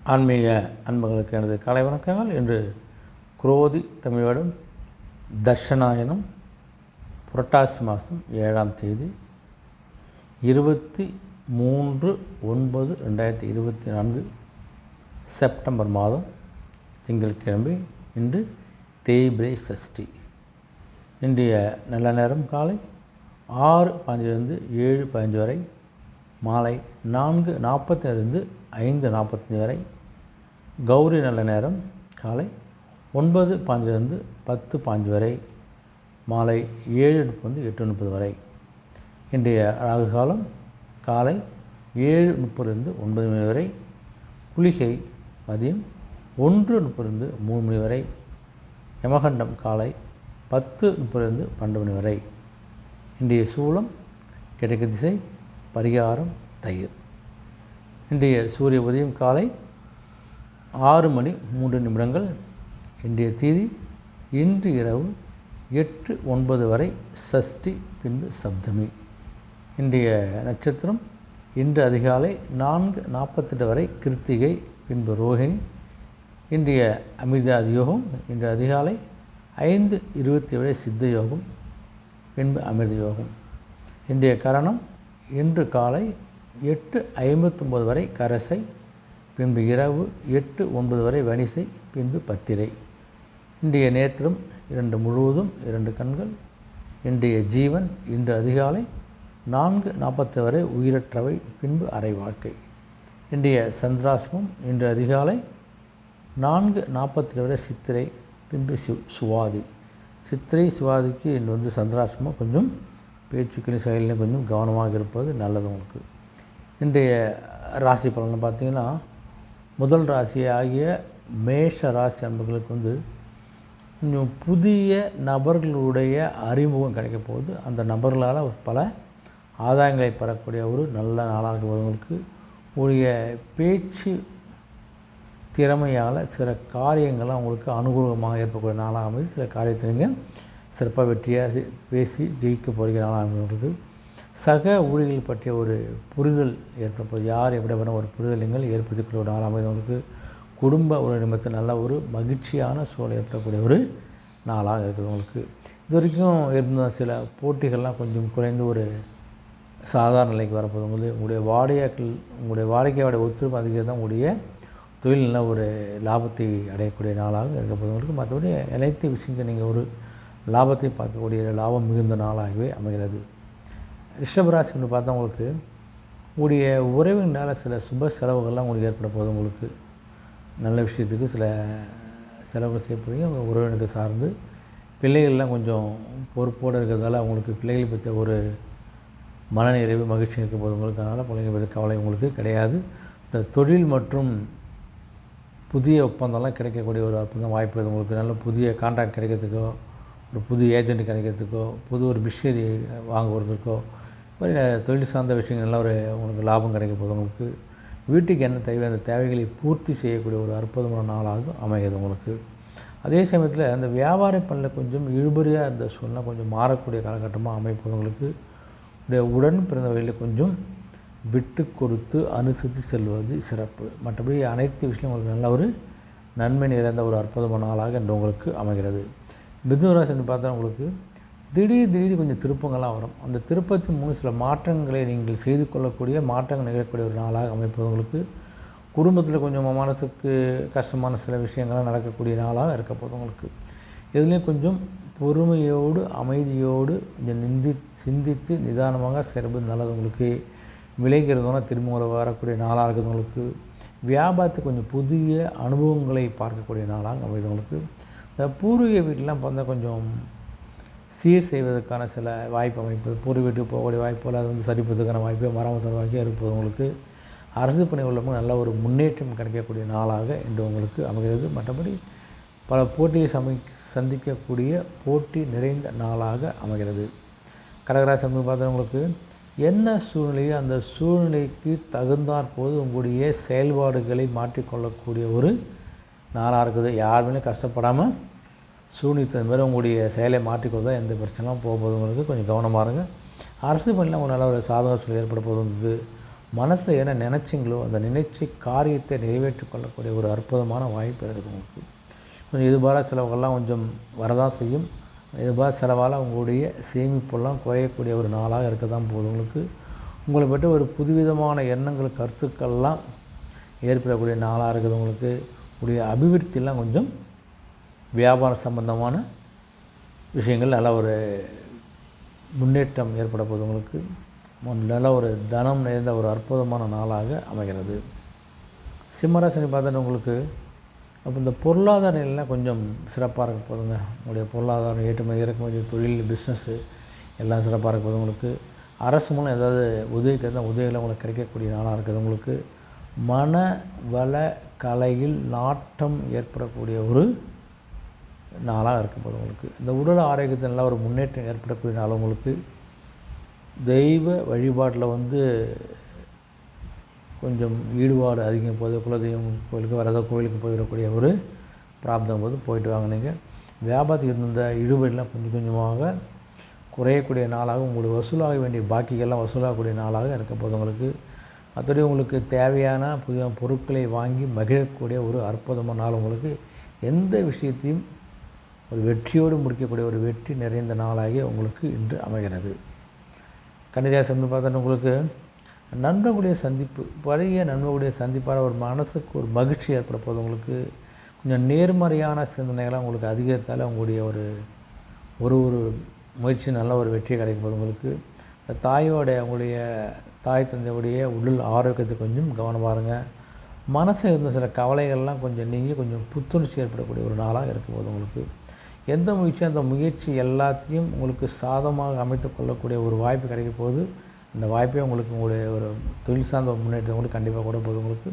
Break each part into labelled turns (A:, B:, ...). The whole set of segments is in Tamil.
A: ஆன்மீக அன்பர்களுக்கு எனது காலை வணக்கங்கள். இன்று குரோதி தமிழ் வருடம் தட்சணாயனம் புரட்டாசி மாதம் 7ஆம் தேதி 23/9/2024 செப்டம்பர் மாதம் திங்கட்கிழமை. இன்று தேய்பிரை சஷ்டி. இன்றைய நல்ல நேரம் காலை 6:15 7:15 வரை, மாலை 4:40 5:45 வரை. கௌரி நல்ல நேரம் காலை 9:15 10:15 வரை, மாலை 7:30 8:30 வரை. இன்றைய ராகு காலம் காலை 7:30 9 மணி வரை. குளிகை மதியம் 1:30 3 மணி வரை. யமகண்டம் காலை 10:30 12 மணி வரை. இன்றைய சூலம் கிழக்கு திசை. பரிகாரம் தயிர். இன்றைய சூரிய உதயம் காலை 6:03 இன்றைய தேதி இன்று இரவு 8-9 வரை சஷ்டி, பின்பு சப்தமி. இன்றைய நட்சத்திரம் இன்று அதிகாலை 4:48 வரை கிருத்திகை, பின்பு ரோஹிணி. இன்றைய அமிர்தாதி யோகம் இன்று அதிகாலை 5:27 வரை சித்த யோகம், பின்பு அமிர்த யோகம். இன்றைய கரணம் இன்று காலை 8:59 வரை கரசை, பின்பு இரவு 8-9 வரை வனிசை, பின்பு பத்திரை. இன்றைய நேத்திரம் 2 முழுவதும் 2 கண்கள். இன்றைய ஜீவன் இன்று அதிகாலை 4:40 வரை உயிரற்றவை, பின்பு அரை வாழ்க்கை. இன்றைய சந்திராசிரமம் இன்று அதிகாலை 4:40 வரை சித்திரை, பின்பு சுவாதி. சித்திரை சுவாதிக்கு இன்று சந்திராசிரமம். கொஞ்சம் பேச்சுக்களின் செயலில் கொஞ்சம் கவனமாக இருப்பது நல்லது உங்களுக்கு. இன்றைய ராசி பலனை பார்த்திங்கன்னா, முதல் ராசி ஆகிய மேஷ ராசி அன்பர்களுக்கு கொஞ்சம் புதிய நபர்களுடைய அறிமுகம் கிடைக்க போகுது. அந்த நபர்களால் பல ஆதாயங்களை பெறக்கூடிய ஒரு நல்ல நாளாக இருக்கிறவங்களுக்கு உடைய பேச்சு திறமையால் சில காரியங்கள்லாம் அவங்களுக்கு அனுகூலமாக ஏற்படக்கூடிய நாளாக அமைது. சில காரியத்தை நீங்கள் சிறப்பாக வெற்றியாக பேசி ஜெயிக்க போகிற நாளாக அமைவங்களுக்கு. சக ஊழியர்கள் பற்றிய ஒரு புரிதல் ஏற்படும்போது, யார் எப்படி பண்ண ஒரு புரிதல் நீங்கள் ஏற்படுத்திக்கூடிய ஒரு நாளாக அமைவங்களுக்கு. குடும்ப ஒரு நிமித்தம் நல்ல ஒரு மகிழ்ச்சியான சூழல் ஏற்படக்கூடிய ஒரு நாளாக இருக்கிறவங்களுக்கு. இது வரைக்கும் இருந்த சில போட்டிகள்லாம் கொஞ்சம் குறைந்து ஒரு சாதாரண நிலைக்கு வரப்போகும்போது, உங்களுடைய வாடிக்கையோடைய ஒத்துழைப்பு அதிகம் தான் உங்களுடைய தொழில் நல்ல ஒரு லாபத்தை அடையக்கூடிய நாளாக இருக்க போகிறவங்களுக்கு. மற்றபடி அனைத்து விஷயங்கள் நீங்கள் ஒரு லாபத்தை பார்க்கக்கூடிய லாபம் மிகுந்த நாளாகவே அமைகிறது. ரிஷபராசி என்று பார்த்தா உங்களுக்கு உங்களுடைய உறவினால் சில சுப செலவுகள்லாம் உங்களுக்கு ஏற்பட போகுது. உங்களுக்கு நல்ல விஷயத்துக்கு சில செலவுகள் செய்யப்படுறீங்க. உங்கள் உறவினருக்கு சார்ந்து பிள்ளைகள்லாம் கொஞ்சம் பொறுப்போடு இருக்கிறதால அவங்களுக்கு பிள்ளைகளை பற்றி ஒரு மனநிறைவு மகிழ்ச்சி இருக்க போது உங்களுக்கு. அதனால் பிள்ளைகளை பற்றி கவலை உங்களுக்கு கிடையாது. இந்த தொழில் மற்றும் புதிய ஒப்பந்தம்லாம் கிடைக்கக்கூடிய ஒரு அற்புதம் வாய்ப்பு உங்களுக்கு. நல்ல புதிய கான்ட்ராக்ட் கிடைக்கிறதுக்கோ, ஒரு புது ஏஜென்ட் கிடைக்கிறதுக்கோ, புது ஒரு மிஷினரி வாங்குவதற்கோ, மாதிரி தொழில் சார்ந்த விஷயங்கள் நல்ல ஒரு உங்களுக்கு லாபம் கிடைக்க போது உங்களுக்கு. வீட்டுக்கு என்ன தேவை அந்த தேவைகளை பூர்த்தி செய்யக்கூடிய ஒரு அற்புதமான நாளாக அமைகிறது உங்களுக்கு. அதே சமயத்தில் அந்த வியாபார பணியில் கொஞ்சம் இழுபறியாக இருந்த சூழ்நிலை கொஞ்சம் மாறக்கூடிய காலகட்டமாக அமைப்பது உங்களுக்கு. உடன் பிறந்தவர்களில் கொஞ்சம் விட்டு கொடுத்து அனுசரித்து செல்வது சிறப்பு. மற்றபடி அனைத்து விஷயம் உங்களுக்கு நல்ல ஒரு நன்மை நிறைந்த ஒரு அற்புதமான நாளாக இன்று உங்களுக்கு அமைகிறது. மிதுன ராசின்னு பார்த்தா உங்களுக்கு திடீர் கொஞ்சம் திருப்பங்கள்லாம் வரும். அந்த திருப்பத்தின் மூலம் சில மாற்றங்களை நீங்கள் செய்து கொள்ளக்கூடிய, மாற்றங்கள் நிகழக்கூடிய ஒரு நாளாக அமைப்பது உங்களுக்கு. குடும்பத்தில் கொஞ்சம் மனசுக்கு கஷ்டமான சில விஷயங்கள்லாம் நடக்கக்கூடிய நாளாக இருக்க போது உங்களுக்கு. இதுலேயும் கொஞ்சம் பொறுமையோடு அமைதியோடு கொஞ்சம் சிந்தித்து நிதானமாக செயல்பது நல்லது உங்களுக்கு. விளைகிறதுனா திரும்ப வரக்கூடிய நாளாக இருக்குது உங்களுக்கு. வியாபாரத்துக்கு கொஞ்சம் புதிய அனுபவங்களை பார்க்கக்கூடிய நாளாக அமைதவங்களுக்கு. இந்த பூர்வீக வீட்டிலாம் பார்த்தா கொஞ்சம் சீர் செய்வதற்கான சில வாய்ப்பு அமைப்பு, பூர்வீக வீட்டுக்கு போகக்கூடிய வாய்ப்புகள் அது சரிப்பதற்கான வாய்ப்பு, மராமத்து வாய்ப்பாக இருப்பது உங்களுக்கு. அரசு பணி உள்ளவங்க நல்ல ஒரு முன்னேற்றம் கிடைக்கக்கூடிய நாளாக இன்று உங்களுக்கு அமைகிறது. மற்றபடி பல போட்டியை சந்திக்கக்கூடிய போட்டி நிறைந்த நாளாக அமைகிறது. கடகராசி பார்த்தவங்களுக்கு என்ன சூழ்நிலையோ அந்த சூழ்நிலைக்கு தகுந்தாற் போது உங்களுடைய செயல்பாடுகளை மாற்றிக்கொள்ளக்கூடிய ஒரு நாளாக இருக்குது. யாருமே கஷ்டப்படாமல் சூழ்நிலை மாதிரி உங்களுடைய செயலை மாற்றிக்கொள்ள எந்த பிரச்சனையும் போகும்போது உங்களுக்கு கொஞ்சம் கவனமாக இருங்க. அரசு பணியில் ஒரு நல்ல ஒரு சாதக சூழல் ஏற்பட போது மனசில் என்ன நினச்சிங்களோ அந்த நினைச்ச காரியத்தை நிறைவேற்றி கொள்ளக்கூடிய ஒரு அற்புதமான வாய்ப்பு இருக்குது உங்களுக்கு. கொஞ்சம் எதிர்பாராத செலவுகள்லாம் கொஞ்சம் வரதான் செய்யும். எதிர்பாராத செலவால் உங்களுடைய சேமிப்பெல்லாம் குறையக்கூடிய ஒரு நாளாக இருக்க தான் போகுது உங்களுக்கு. உங்களை பற்றி ஒரு புதுவிதமான எண்ணங்கள் கருத்துக்கள்லாம் ஏற்படக்கூடிய நாளாக இருக்குது உங்களுக்கு. உடைய அபிவிருத்திலாம் கொஞ்சம் வியாபார சம்பந்தமான விஷயங்கள் நல்ல ஒரு முன்னேற்றம் ஏற்பட போகுது உங்களுக்கு. நல்ல ஒரு தனம் நிறைந்த ஒரு அற்புதமான நாளாக அமைகிறது. சிம்மராசினி பார்த்தோன்னா உங்களுக்கு அப்போ இந்த பொருளாதார நிலையெல்லாம் கொஞ்சம் சிறப்பாக இருக்க போதுங்க. உங்களுடைய பொருளாதாரம் ஏற்றுமதி இறக்குமதி தொழில் பிஸ்னஸ்ஸு எல்லாம் சிறப்பாக இருக்க போது உங்களுக்கு. அரசு மூலம் ஏதாவது உதவிகள் உங்களுக்கு கிடைக்கக்கூடிய நாளாக இருக்குது உங்களுக்கு. மன வள கலையில் நாட்டம் ஏற்படக்கூடிய ஒரு நாளாக இருக்க போது உங்களுக்கு. இந்த உடல் ஆரோக்கியத்தில் நல்லா ஒரு முன்னேற்றம் ஏற்படக்கூடிய நாள் உங்களுக்கு. தெய்வ வழிபாட்டில் கொஞ்சம் ஈடுபாடு அதிகம் போது குலதெய்வம் கோயிலுக்கு வரதோ கோயிலுக்கு போயிடக்கூடிய ஒரு பிராப்தம் போது போயிட்டு வாங்க. நீங்கள் வியாபாரத்துக்கு இருந்த ஈடுபாடெலாம் கொஞ்சம் கொஞ்சமாக குறையக்கூடிய நாளாக உங்களுக்கு வசூலாக வேண்டிய பாக்கிகள்லாம் வசூலாகக்கூடிய நாளாக இருக்க போது உங்களுக்கு. மற்றபடி உங்களுக்கு தேவையான புதிய பொருட்களை வாங்கி மகிழக்கூடிய ஒரு அற்புதமான நாள் உங்களுக்கு. எந்த விஷயத்தையும் ஒரு வெற்றியோடு முடிக்கக்கூடிய ஒரு வெற்றி நிறைந்த நாளாக உங்களுக்கு இன்று அமைகிறது. கன்னிராசி பார்த்தோன்னா உங்களுக்கு நண்பர்களுடைய சந்திப்பு, பழைய நண்பர்களுடைய சந்திப்பால் ஒரு மனசுக்கு ஒரு மகிழ்ச்சி ஏற்பட போது உங்களுக்கு. கொஞ்சம் நேர்மறையான சிந்தனைகளாக உங்களுக்கு அதிகரித்தால் உங்களுடைய ஒரு முயற்சி நல்ல ஒரு வெற்றி கிடைக்க போது உங்களுக்கு. உங்களுடைய தாய் தந்தையுடைய உடல் ஆரோக்கியத்தை கொஞ்சம் கவனம் பாருங்கள். மனசில் இருந்த சில கவலைகள்லாம் கொஞ்சம் நீங்கி கொஞ்சம் புத்துணர்ச்சி ஏற்படக்கூடிய ஒரு நாளாக இருக்க போது உங்களுக்கு. எந்த முயற்சியும் அந்த முயற்சி எல்லாத்தையும் உங்களுக்கு சாதமாக அமைத்து கொள்ளக்கூடிய ஒரு வாய்ப்பு கிடைக்க போகுது. அந்த வாய்ப்பே உங்களுக்கு உங்களுடைய ஒரு தொழில் சார்ந்த ஒரு முன்னேற்றம் உங்களுக்கு கண்டிப்பாக கூட போகுது உங்களுக்கு.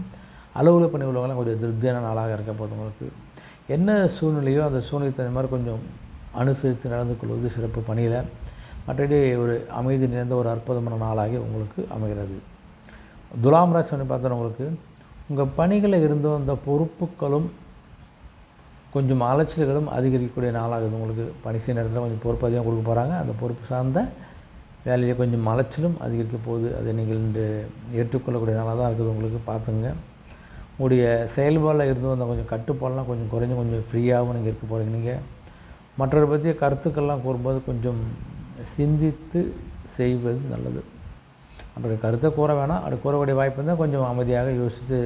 A: அலுவலக பணி உள்ளவங்களாம் கொஞ்சம் திருப்தியான நாளாக இருக்க போது உங்களுக்கு. என்ன சூழ்நிலையோ அந்த சூழ்நிலைக்கு தகுந்த மாதிரி கொஞ்சம் அனுசரித்து நடந்து கொள்வது சிறப்பு பணியில். மற்றபடி ஒரு அமைதி நிறைந்த ஒரு அற்புதமான நாளாகி உங்களுக்கு அமைகிறது. துலாம் ராசி பார்த்தோன்னா உங்களுக்கு உங்கள் பணிகளில் இருந்த அந்த பொறுப்புகளும் கொஞ்சம் அலைச்சல்களும் அதிகரிக்கக்கூடிய நாளாகுது உங்களுக்கு. பணி செய்ய நேரத்தில் கொஞ்சம் பொறுப்பு அதிகம் கொடுக்க போகிறாங்க. அந்த பொறுப்பு சார்ந்த வேலையை கொஞ்சம் அலைச்சலும் அதிகரிக்க போகுது. அதை நீங்கள் இன்று ஏற்றுக்கொள்ளக்கூடிய நாளாக தான் இருக்குது உங்களுக்கு. பார்த்துங்க. உங்களுடைய செயல்பாடில் இருந்து வந்த கொஞ்சம் கட்டுப்பாடெலாம் கொஞ்சம் குறைஞ்சி கொஞ்சம் ஃப்ரீயாகவும் நீங்கள் இருக்க போகிறீங்க. நீங்கள் மற்றவரை பற்றிய கருத்துக்கள்லாம் கூறும்போது கொஞ்சம் சிந்தித்து செய்வது நல்லது. மற்றவருடைய கருத்தை கூற வேணாம். அப்படி கூறக்கூடிய வாய்ப்பு இருந்தால் கொஞ்சம் அமைதியாக யோசித்து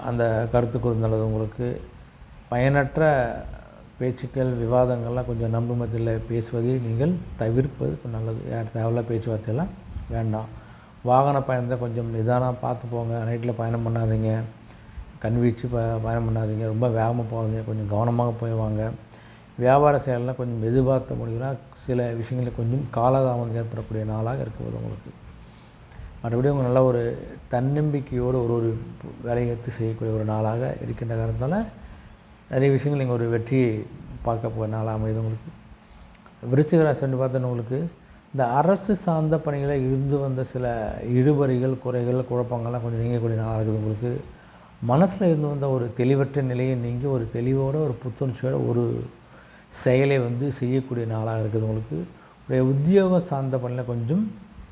A: அந்த கருத்து கூறுவது நல்லது உங்களுக்கு. பயனற்ற பேச்சுக்கள் விவாதங்கள்லாம் கொஞ்சம் நம்ப மத்தியில் பேசுவதை நீங்கள் தவிர்ப்பது நல்லது. யார் தேவையில்ல பேச்சுவார்த்தையெல்லாம் வேண்டாம். வாகன பயணத்தை கொஞ்சம் நிதானம் பார்த்து போங்க. நைட்டில் பயணம் பண்ணாதீங்க. கண்வீச்சு பயணம் பண்ணாதீங்க. ரொம்ப வேகமாக போகாதீங்க. கொஞ்சம் கவனமாக போய் வாங்க. வியாபார செயலெலாம் கொஞ்சம் எதிர்பார்த்த முடியும்னா சில விஷயங்களில் கொஞ்சம் காலதாமதம் ஏற்படக்கூடிய நாளாக இருக்கும்போது உங்களுக்கு. மற்றபடி அவங்க நல்ல ஒரு தன்னம்பிக்கையோடு ஒரு வேலையை எடுத்து செய்யக்கூடிய ஒரு நாளாக இருக்கின்ற காரணத்தால் நிறைய விஷயங்கள் நீங்கள் ஒரு வெற்றியை பார்க்க போகிற நாளாக அமைது உங்களுக்கு. விருச்சிக ராசி பார்த்தோன்னா உங்களுக்கு இந்த அரசு சார்ந்த பணிகளில் இருந்து வந்த சில இழுபறிகள் குறைகள் குழப்பங்கள்லாம் கொஞ்சம் நீங்கக்கூடிய நாளாக இருக்குது உங்களுக்கு. மனசில் இருந்து வந்த ஒரு தெளிவற்ற நிலையை நீங்கள் ஒரு தெளிவோடு ஒரு புத்துணர்ச்சியோட ஒரு செயலை செய்யக்கூடிய நாளாக இருக்குது உங்களுக்கு. உடைய உத்தியோகம் சார்ந்த பணியில் கொஞ்சம்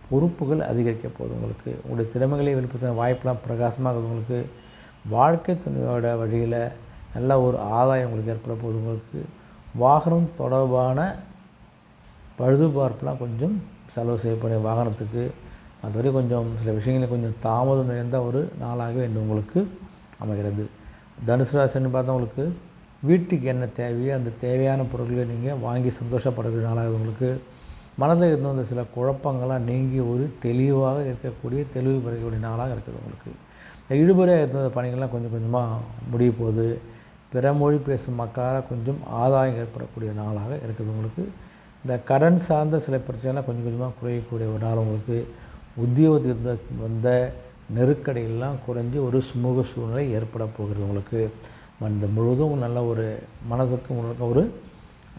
A: பொறுப்புகள் அதிகரிக்க போகுது உங்களுக்கு. உங்களுடைய திறமைகளை வெளிப்படுத்த வாய்ப்பெலாம் பிரகாசமாக இருக்குது உங்களுக்கு. வாழ்க்கை துணையோட வழியில் நல்ல ஒரு ஆதாயம் உங்களுக்கு ஏற்பட போகுது உங்களுக்கு. வாகனம் தொடர்பான பழுதுபார்ப்புலாம் கொஞ்சம் செலவு செய்யக்கூடிய வாகனத்துக்கு அதுவரை கொஞ்சம் சில விஷயங்களை கொஞ்சம் தாமதம் நிறைந்த ஒரு நாளாக இன்று உங்களுக்கு அமைகிறது. தனுசு ராசின்னு பார்த்தவங்களுக்கு வீட்டுக்கு என்ன தேவையோ அந்த தேவையான பொருட்களை நீங்கள் வாங்கி சந்தோஷப்படக்கூடிய நாளாக உங்களுக்கு. மனதில் இருந்து வந்த சில குழப்பங்கள்லாம் நீங்கி ஒரு தெளிவாக இருக்கக்கூடிய தெளிவு பெறக்கூடிய நாளாக இருக்குது உங்களுக்கு. இந்த இழுபறியாக இருந்த பணிகள்லாம் கொஞ்சம் கொஞ்சமாக முடிய போகுது. பிற மொழி பேசும் மக்களால் கொஞ்சம் ஆதாயம் ஏற்படக்கூடிய நாளாக இருக்குது உங்களுக்கு. இந்த கடன் சார்ந்த சில பிரச்சனைலாம் கொஞ்சம் கொஞ்சமாக குறையக்கூடிய ஒரு நாள் உங்களுக்கு. உத்தியோகத்தில் இருந்த வந்த நெருக்கடிகள்லாம் குறைஞ்சி ஒரு சுமூக சூழ்நிலை ஏற்பட போகிறது உங்களுக்கு. இந்த முழுவதும் நல்ல ஒரு மனதுக்கு முழுக்க ஒரு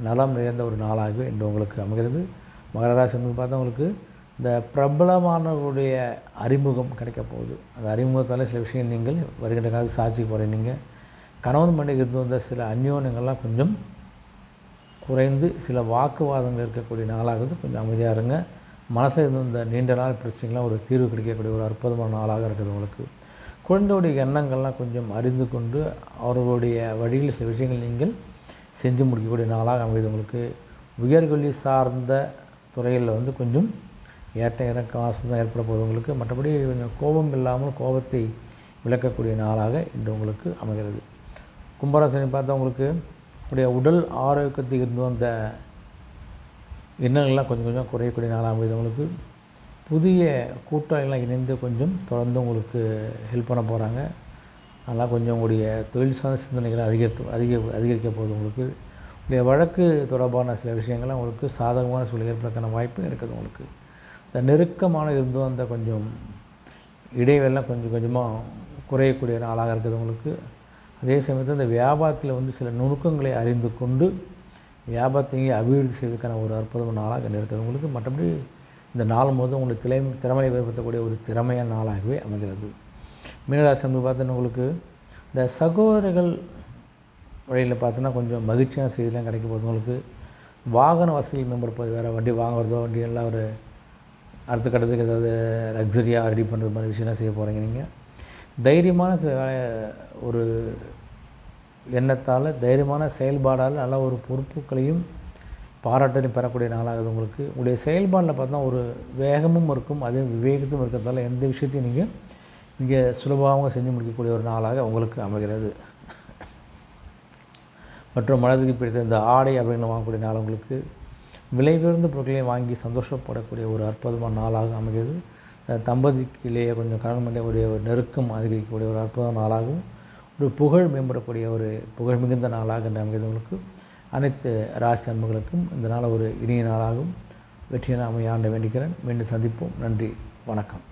A: நலம் நிறைந்த ஒரு நாளாகவே இன்று உங்களுக்கு அமைகிறது. மகர ராசி பார்த்தா உங்களுக்கு இந்த பிரபலமானவர்களுடைய அறிமுகம் கிடைக்க போகுது. அந்த அறிமுகத்தால் சில விஷயங்கள் நீங்கள் வருகின்ற காலத்தில் சாட்சிக்கு போகிறீங்க. நீங்கள் கணவன் மனைவி இருந்து வந்த சில அந்யோன்யங்கள்லாம் கொஞ்சம் குறைந்து சில வாக்குவாதங்கள் இருக்கக்கூடிய நாளாகுது. கொஞ்சம் அமைதியாக இருங்க. மனசில் இருந்த இந்த நீண்ட நாள் பிரச்சனைகள்லாம் ஒரு தீர்வு கிடைக்கக்கூடிய ஒரு அற்புதமான நாளாக இருக்குது உங்களுக்கு. குழந்தையுடைய எண்ணங்கள்லாம் கொஞ்சம் அறிந்து கொண்டு அவர்களுடைய வழியில் சில விஷயங்கள் நீங்கள் செஞ்சு முடிக்கக்கூடிய நாளாக அமைது உங்களுக்கு. உயர்கல்வி சார்ந்த துறையில் வந்து கொஞ்சம் ஏற்ற இறக்கம் தான் ஏற்பட போகுது உங்களுக்கு. மற்றபடி கொஞ்சம் கோபம் இல்லாமல் கோபத்தை விளக்கக்கூடிய நாளாக இன்று உங்களுக்கு அமைகிறது. கும்பராசினி பார்த்தா உங்களுக்கு உடைய உடல் ஆரோக்கியத்துக்கு இருந்து வந்த எண்ணங்கள்லாம் கொஞ்சம் கொஞ்சம் குறையக்கூடிய நாளாக அமைது உங்களுக்கு. புதிய கூட்டாளிகள்லாம் இணைந்து கொஞ்சம் தொடர்ந்து உங்களுக்கு ஹெல்ப் பண்ண போகிறாங்க. அதெல்லாம் கொஞ்சம் உங்களுடைய தொழில் சார்ந்த சிந்தனைகளை அதிகரிக்க போகுது உங்களுக்கு. உடைய வழக்கு தொடர்பான சில விஷயங்கள்லாம் உங்களுக்கு சாதகமான சூழல் ஏற்படுறதுக்கான வாய்ப்பு இருக்குது உங்களுக்கு. இந்த நெருக்கமான இருந்து வந்த கொஞ்சம் இடைவெளிலாம் கொஞ்சம் கொஞ்சமாக குறையக்கூடிய நாளாக இருக்குது உங்களுக்கு. அதே சமயத்தில் இந்த வியாபாரத்தில் வந்து சில நுணுக்கங்களை அறிந்து கொண்டு வியாபாரத்தை அபிவிருத்தி செய்வதற்கான ஒரு அற்புதமான நாளாக இருக்குது உங்களுக்கு. மற்றபடி இந்த நாள் முழுவதும் உங்களுக்கு திறமையை ஏற்படுத்தக்கூடிய ஒரு திறமையான நாளாகவே அமைகிறது. மீனராசி வந்து பார்த்தீங்கன்னா உங்களுக்கு இந்த சகோதரர்கள் வழியில் பார்த்தோன்னா கொஞ்சம் மகிழ்ச்சியான செய்திலாம் கிடைக்க போகுது உங்களுக்கு. வாகன வசதிகள் மேம்படுப்பது, வேறு வண்டி வாங்குறதோ வண்டி எல்லாம் ஒரு அடுத்த கட்டத்துக்கு ஏதாவது லக்ஸரியாக ரெடி பண்ணுற மாதிரி விஷயம்லாம் செய்ய போகிறீங்க. நீங்கள் தைரியமான ஒரு எண்ணத்தால் தைரியமான செயல்பாடால் நல்ல ஒரு பொறுப்புகளையும் பாராட்டையும் பெறக்கூடிய நாளாகுது உங்களுக்கு. உங்களுடைய செயல்பாடில் பார்த்தா ஒரு வேகமும் இருக்கும், அதே விவேகத்தும் இருக்கிறதால எந்த விஷயத்தையும் நீங்கள் இங்கே சுலபமாக செஞ்சு முடிக்கக்கூடிய ஒரு நாளாக உங்களுக்கு அமைகிறது. மற்றும் மனதுக்கு பிடித்த இந்த ஆடை அப்படின்னு வாங்கக்கூடிய நாள் உங்களுக்கு விலை உயர்ந்த பொருட்களையும் வாங்கி சந்தோஷப்படக்கூடிய ஒரு அற்புதமான நாளாக அமைகிறது. தம்பதிக்கிலேயே கொஞ்சம் கணவன் மனைவியுடைய ஒரு நெருக்கம் அதிகரிக்கக்கூடிய ஒரு அற்புதமான நாளாகவும் ஒரு புகழ் மேம்படக்கூடிய ஒரு புகழ் மிகுந்த நாளாக இந்த அமைகிறவங்களுக்கு அனைத்து ராசி அன்பர்களுக்கும் இந்த நாள் ஒரு இனிய நாளாகவும் வெற்றியான அமைய ஆண்ட வேண்டிக்கிறேன். மீண்டும் சந்திப்போம். நன்றி, வணக்கம்.